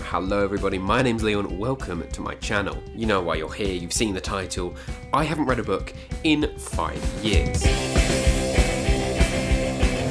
Hello everybody, my name's Leon, welcome to my channel. You know why you're here, you've seen the title. I haven't read a book in 5 years.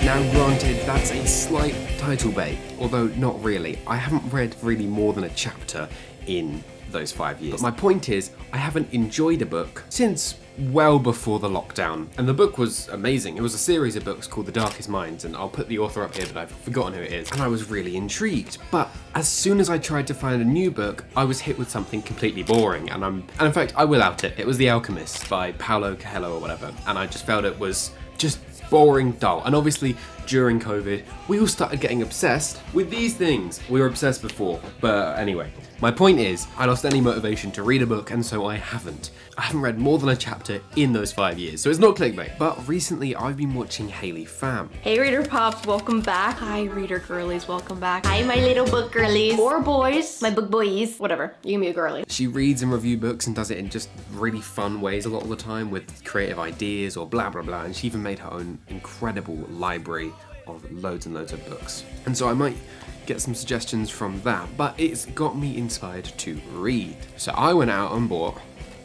Now granted, that's a slight title bait, although not really. I haven't read really more than a chapter in those 5 years. But my point is, I haven't enjoyed a book since well before the lockdown. And the book was amazing. It was a series of books called The Darkest Minds, and I'll put the author up here, but I've forgotten who it is. And I was really intrigued. But as soon as I tried to find a new book, I was hit with something completely boring. And in fact, I will out it. It was The Alchemist by Paulo Coelho or whatever. And I just felt it was just boring, dull. And obviously, during COVID, we all started getting obsessed with these things. We were obsessed before, but anyway. My point is, I lost any motivation to read a book, and so I haven't. I haven't read more than a chapter in those 5 years, so it's not clickbait. But recently, I've been watching Haley Pham. Hey Reader Pops, welcome back. Hi Reader Girlies, welcome back. Hi my little book girlies. Or boys, my book boys. Whatever, you can be a girly. She reads and reviews books and does it in just really fun ways a lot of the time with creative ideas or blah blah blah, and she even made her own incredible library of loads and loads of books. And so I might get some suggestions from that, but it's got me inspired to read. So I went out and bought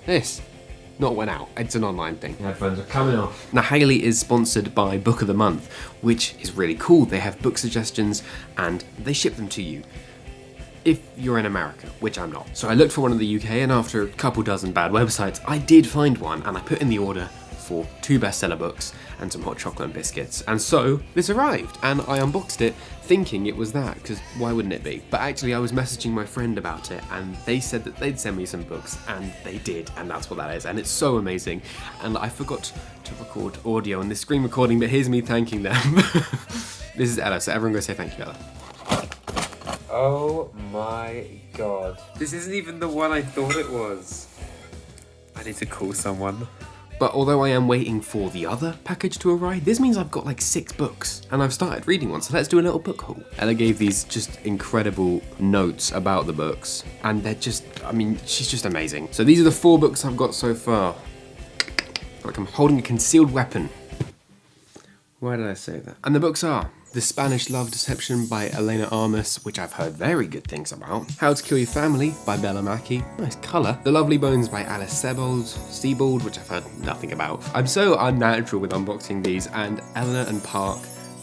this. Not went out, it's an online thing. The headphones are coming off. Now Haley is sponsored by Book of the Month, which is really cool. They have book suggestions and they ship them to you if you're in America, which I'm not. So I looked for one in the UK, and after a couple dozen bad websites, I did find one, and I put in the order for 2 bestseller books and some hot chocolate and biscuits. And so this arrived, and I unboxed it thinking it was that, because why wouldn't it be? But actually I was messaging my friend about it, and they said that they'd send me some books, and they did, and that's what that is, and it's so amazing. And I forgot to record audio on this screen recording, but here's me thanking them. This is Ella, so everyone go say thank you, Ella. Oh my god. This isn't even the one I thought it was. I need to call someone. But although I am waiting for the other package to arrive, this means I've got like 6 books, and I've started reading one, so let's do a little book haul. Ella gave these just incredible notes about the books, and they're just, I mean, she's just amazing. So these are the 4 books I've got so far. Like I'm holding a concealed weapon. Why did I say that? And the books are The Spanish Love Deception by Elena Armas, which I've heard very good things about. How to Kill Your Family by Bella Mackie. Nice colour. The Lovely Bones by Alice Sebold, which I've heard nothing about. I'm so unnatural with unboxing these. And Eleanor and Park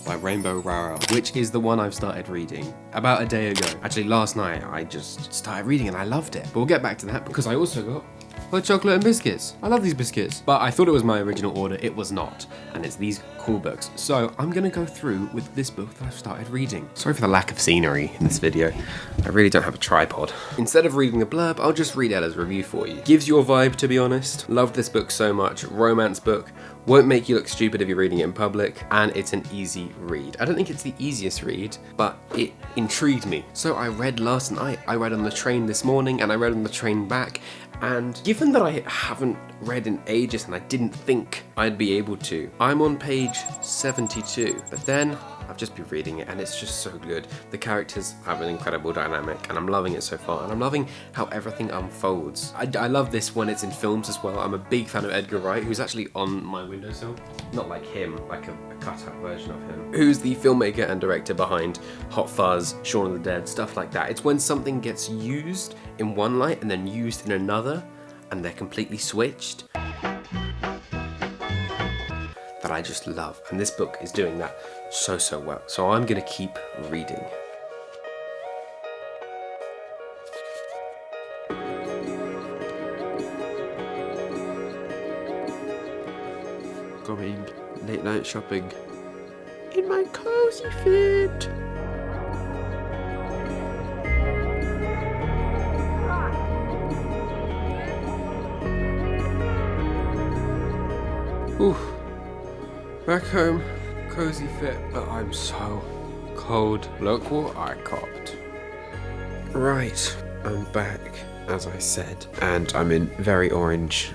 by Rainbow Rara, which is the one I've started reading about a day ago. Actually, last night I just started reading and I loved it. But we'll get back to that because I also got hot chocolate and biscuits. I love these biscuits. But I thought it was my original order. It was not. And it's these cool books. So I'm going to go through with this book that I've started reading. Sorry for the lack of scenery in this video. I really don't have a tripod. Instead of reading the blurb, I'll just read Ella's review for you. Gives you a vibe, to be honest. Loved this book so much. Romance book. Won't make you look stupid if you're reading it in public. And it's an easy read. I don't think it's the easiest read, but it intrigued me. So I read last night. I read on the train this morning and I read on the train back. And given that I haven't read in ages and I didn't think I'd be able to, I'm on page 72, but then I've just been reading it and it's just so good. The characters have an incredible dynamic and I'm loving it so far, and I'm loving how everything unfolds. I love this when it's in films as well. I'm a big fan of Edgar Wright, who's actually on my windowsill. Not like him, like a cut-out version of him. Who's the filmmaker and director behind Hot Fuzz, Shaun of the Dead, stuff like that. It's when something gets used in one light and then used in another, and they're completely switched, that I just love. And this book is doing that so well. So I'm gonna keep reading. Going late night shopping in my cozy fit. Oof. Back home, cozy fit, but I'm so cold. Look what I copped. Right, I'm back, as I said, and I'm in very orange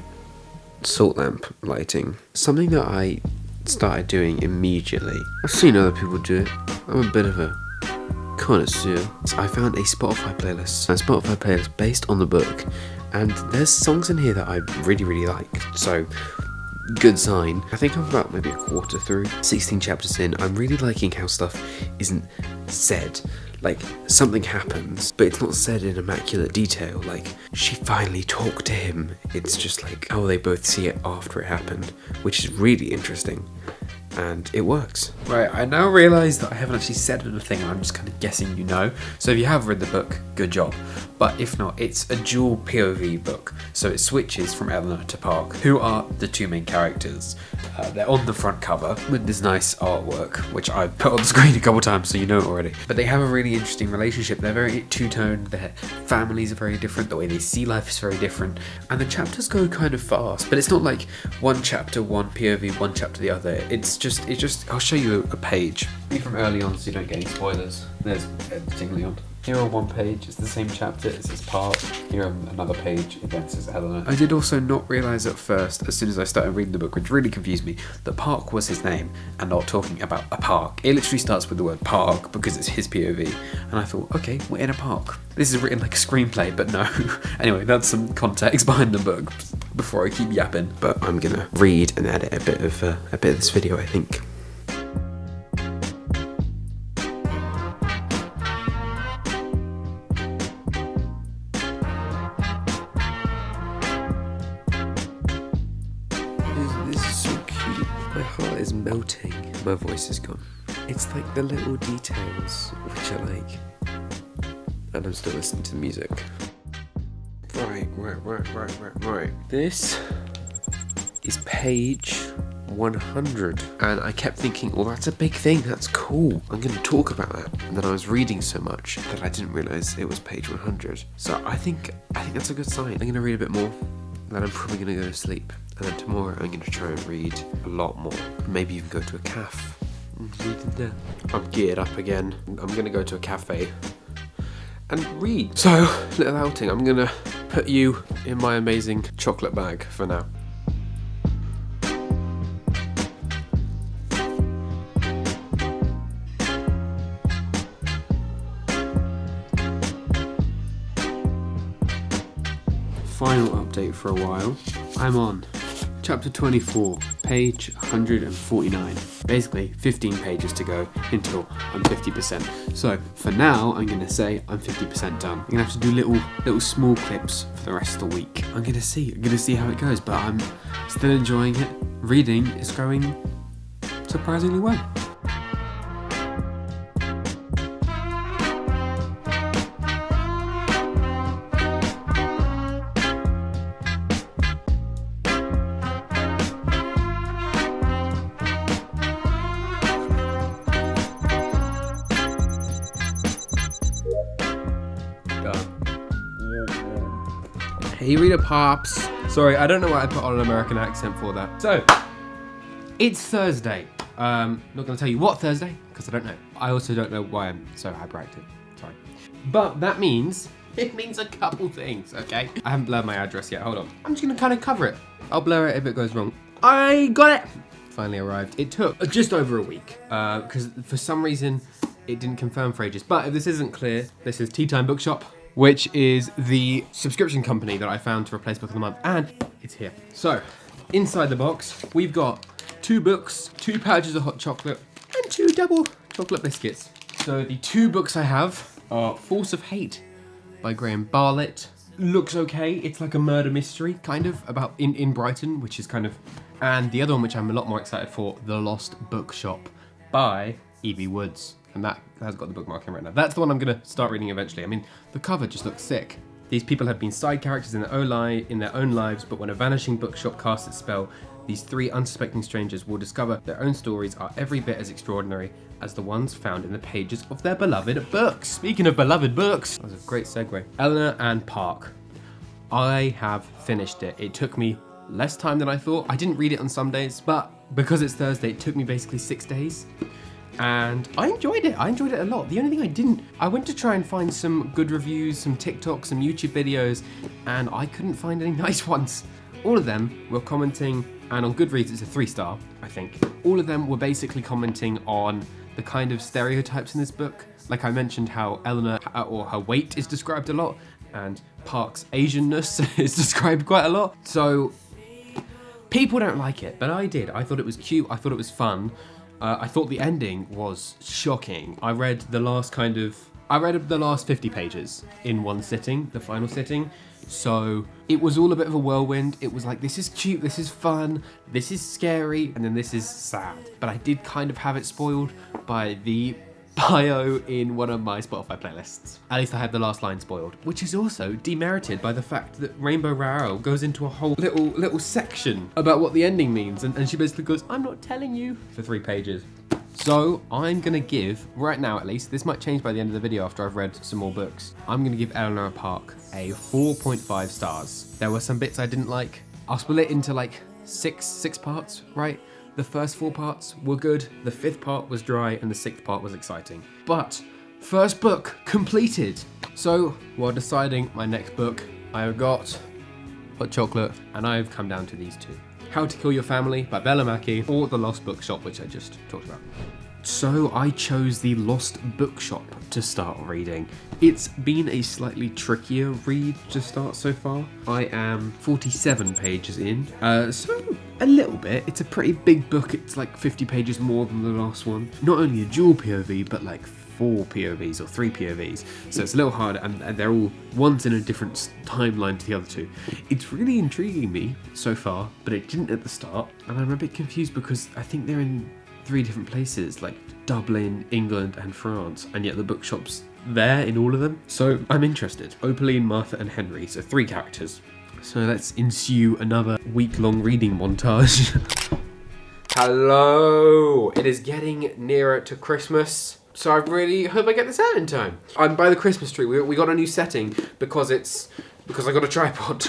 salt lamp lighting. Something that I started doing immediately. I've seen other people do it. I'm a bit of a connoisseur. So I found a Spotify playlist based on the book, and there's songs in here that I really like. So good sign. I think I'm about maybe a quarter through, 16 chapters in. I'm really liking how stuff isn't said. like something happens, but it's not said in immaculate detail. Like she finally talked to him. It's just like how they both see it after it happened, which is really interesting. And it works. Right, I now realise that I haven't actually said anything and I'm just kind of guessing you know. So if you have read the book, good job. But if not, it's a dual POV book. So it switches from Eleanor to Park, who are the two main characters. They're on the front cover with this nice artwork, which I've put on the screen a couple times so you know it already. But they have a really interesting relationship. They're very two-toned, their families are very different, the way they see life is very different. And the chapters go kind of fast, but it's not like one chapter, one POV, one chapter the other. It's just, I'll show you a page. From early on so you don't get any spoilers. There's editing Leon. Here on one page, it's the same chapter, it says Park. Here on another page, again it says Eleanor. I did also not realise at first, as soon as I started reading the book, which really confused me, that Park was his name and not talking about a park. It literally starts with the word park because it's his POV. And I thought, okay, we're in a park. This is written like a screenplay, but no. Anyway, that's some context behind the book before I keep yapping. But I'm gonna read and edit a bit of this video, I think. This is so cute. My heart is melting. My voice is gone. It's like the little details which I like. And I'm still listening to the music. Right. This is page 100. And I kept thinking, well, that's a big thing. That's cool. I'm going to talk about that. And then I was reading so much that I didn't realise it was page 100. So I think that's a good sign. I'm going to read a bit more. Then I'm probably going to go to sleep. And then tomorrow I'm going to try and read a lot more. Maybe even go to a cafe and read in there. I'm geared up again. I'm going to go to a cafe and read. So, little outing. I'm going to put you in my amazing chocolate bag for now. Final update for a while. I'm on chapter 24, page 149. Basically, 15 pages to go until I'm 50%. So for now, I'm gonna say I'm 50% done. I'm gonna have to do little small clips for the rest of the week. I'm gonna see how it goes, but I'm still enjoying it. Reading is going surprisingly well. Hey, reader pops. Sorry, I don't know why I put on an American accent for that. So, it's Thursday. Not gonna tell you what Thursday, because I don't know. I also don't know why I'm so hyperactive. Sorry. But that means, it means a couple things, okay? I haven't blurred my address yet, hold on. I'm just gonna kind of cover it. I'll blur it if it goes wrong. I got it! Finally arrived. It took just over a week, because for some reason, it didn't confirm for ages. But if this isn't clear, this is Tea Time Bookshop, which is the subscription company that I found to replace Book of the Month, and it's here. So, inside the box, we've got 2 books, 2 pouches of hot chocolate, and 2 double chocolate biscuits. So the 2 books I have are Force of Hate by Graham Bartlett. Looks okay, it's like a murder mystery, kind of, about in Brighton, which is kind of, and the other one which I'm a lot more excited for, The Lost Bookshop by E.B. Woods. And that has got the bookmark in right now. That's the one I'm gonna start reading eventually. I mean, the cover just looks sick. These people have been side characters in their own lives, but when a vanishing bookshop casts its spell, these 3 unsuspecting strangers will discover their own stories are every bit as extraordinary as the ones found in the pages of their beloved books. Speaking of beloved books, that was a great segue. Eleanor and Park. I have finished it. It took me less time than I thought. I didn't read it on some days, but because it's Thursday, it took me basically 6 days. And I enjoyed it. I enjoyed it a lot. The only thing I went to try and find some good reviews, some TikToks, some YouTube videos, and I couldn't find any nice ones. All of them were commenting, and on Goodreads it's a 3-star, I think. All of them were basically commenting on the kind of stereotypes in this book. Like I mentioned how Eleanor, or her weight is described a lot, and Park's Asianness is described quite a lot. So people don't like it, but I did. I thought it was cute. I thought it was fun. I thought the ending was shocking. I read the last I read the last 50 pages in one sitting, the final sitting. So it was all a bit of a whirlwind. It was like, this is cute, this is fun, this is scary, and then this is sad. But I did kind of have it spoiled by the bio in one of my Spotify playlists. At least I had the last line spoiled, which is also demerited by the fact that Rainbow Rowell goes into a whole little section about what the ending means, and she basically goes, I'm not telling you, for 3 pages. So I'm gonna give, right now at least, this might change by the end of the video after I've read some more books, I'm gonna give Eleanor Park a 4.5 stars. There were some bits I didn't like. I'll split it into like six parts, right? The first 4 parts were good, the 5th part was dry, and the 6th part was exciting. But first book completed. So while deciding my next book, I have got Hot Chocolate, and I've come down to these 2. How to Kill Your Family by Bella Mackie, or The Lost Bookshop, which I just talked about. So I chose The Lost Bookshop to start reading. It's been a slightly trickier read to start so far. I am 47 pages in, so a little bit. It's a pretty big book. It's like 50 pages more than the last one. Not only a dual POV, but like 4 POVs or 3 POVs. So it's a little hard, and they're all, one's in a different timeline to the other 2. It's really intriguing me so far, but it didn't at the start. And I'm a bit confused because I think they're in 3 different places, like Dublin, England, and France, and yet the bookshop's there in all of them. So I'm interested. Opaline, Martha, and Henry, so 3 characters. So let's ensue another week-long reading montage. Hello! It is getting nearer to Christmas, so I really hope I get this out in time. I'm by the Christmas tree. We got a new setting because I got a tripod.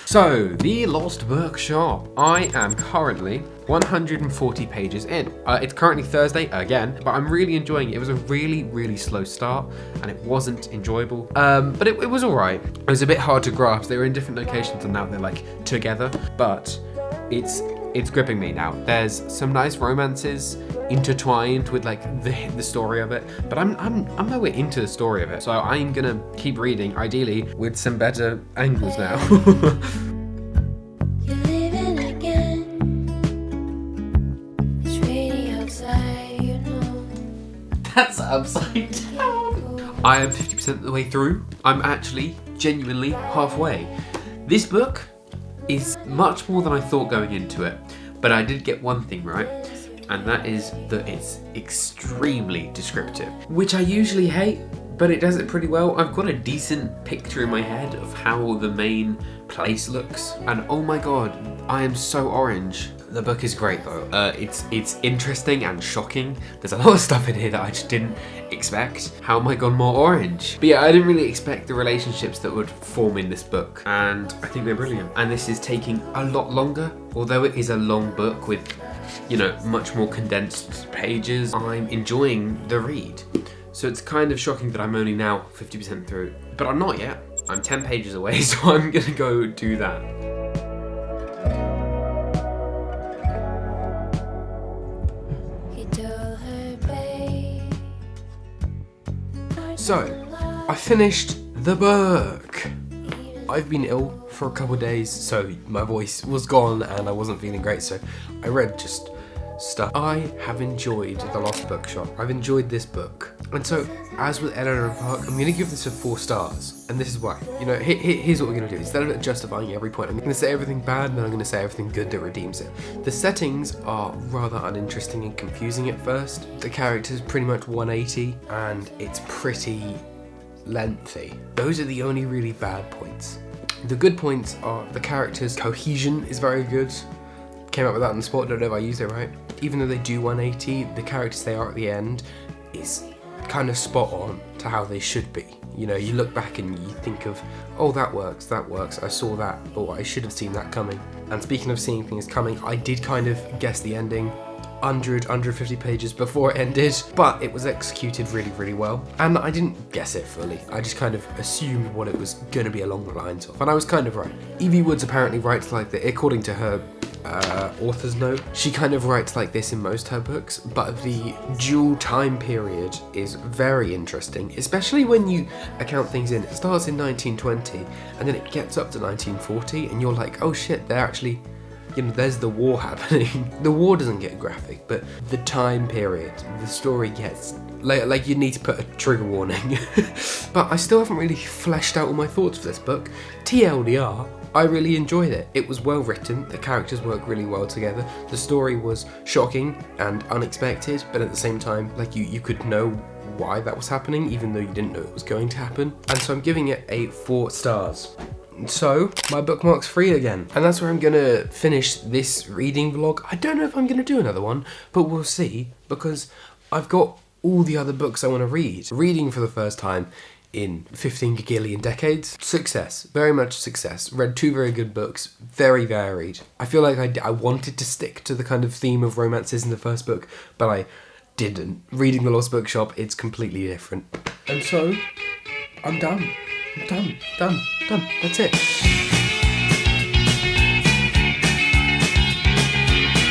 So, The Lost Bookshop. I am currently 140 pages in. It's currently Thursday again, but I'm really enjoying it. It was a really slow start, and it wasn't enjoyable. But it was all right. It was a bit hard to grasp. They were in different locations, and now they're like together. But it's gripping me now. There's some nice romances intertwined with like the story of it, but I'm my way into the story of it, so I'm gonna keep reading, ideally with some better angles now. You're leaving again. It's raining outside, you know. That's upside down. I am 50% of the way through. I'm actually genuinely halfway. This book is much more than I thought going into it, but I did get one thing right, and that is that it's extremely descriptive, which I usually hate, but it does it pretty well. I've got a decent picture in my head of how the main place looks, and oh my god, I am so orange. The book is great though. It's interesting and shocking. There's a lot of stuff in here that I just didn't expect. How am I gone more orange? But yeah, I didn't really expect the relationships that would form in this book, and I think they're brilliant. And this is taking a lot longer, although it is a long book with, you know, much more condensed pages. I'm enjoying the read. So it's kind of shocking that I'm only now 50% through, but I'm not yet. I'm 10 pages away, so I'm gonna go do that. So, I finished the book. I've been ill for a couple of days, so my voice was gone and I wasn't feeling great, so I read just stuff. I have enjoyed The Lost Bookshop. I've enjoyed this book. And so, as with Eleanor Park, I'm going to give this a 4 stars. And this is why. You know, here's what we're going to do. Instead of justifying every point, I'm going to say everything bad and then I'm going to say everything good that redeems it. The settings are rather uninteresting and confusing at first. The character's pretty much 180 and it's pretty lengthy. Those are the only really bad points. The good points are the character's cohesion is very good. Came up with that on the spot, don't know if I used it right. Even though they do 180, the characters they are at the end is kind of spot on to how they should be. You know, you look back and you think of, oh, that works, I saw that, or I should have seen that coming. And speaking of seeing things coming, I did kind of guess the ending 150 pages before it ended, but it was executed really well. And I didn't guess it fully, I just kind of assumed what it was going to be along the lines of, and I was kind of right. Evie Woods apparently writes like that, according to her author's note. She kind of writes like this in most her books, but the dual time period is very interesting, especially when you account things in. It starts in 1920 and then it gets up to 1940 and you're like, oh shit, they're actually, you know, there's the war happening. The war doesn't get graphic, but the time period, the story gets Like you'd need to put a trigger warning. But I still haven't really fleshed out all my thoughts for this book. TLDR, I really enjoyed it. It was well written, the characters work really well together, the story was shocking and unexpected, but at the same time, like you could know why that was happening, even though you didn't know it was going to happen. And so I'm giving it a 4 stars. So, my bookmark's free again. And that's where I'm gonna finish this reading vlog. I don't know if I'm gonna do another one, but we'll see, because I've got all the other books I wanna read. Reading for the first time in 15 gagillion decades. Success, very much success. Read 2 very good books, very varied. I feel like I wanted to stick to the kind of theme of romances in the first book, but I didn't. Reading The Lost Bookshop, it's completely different. And so, I'm done. Done. That's it.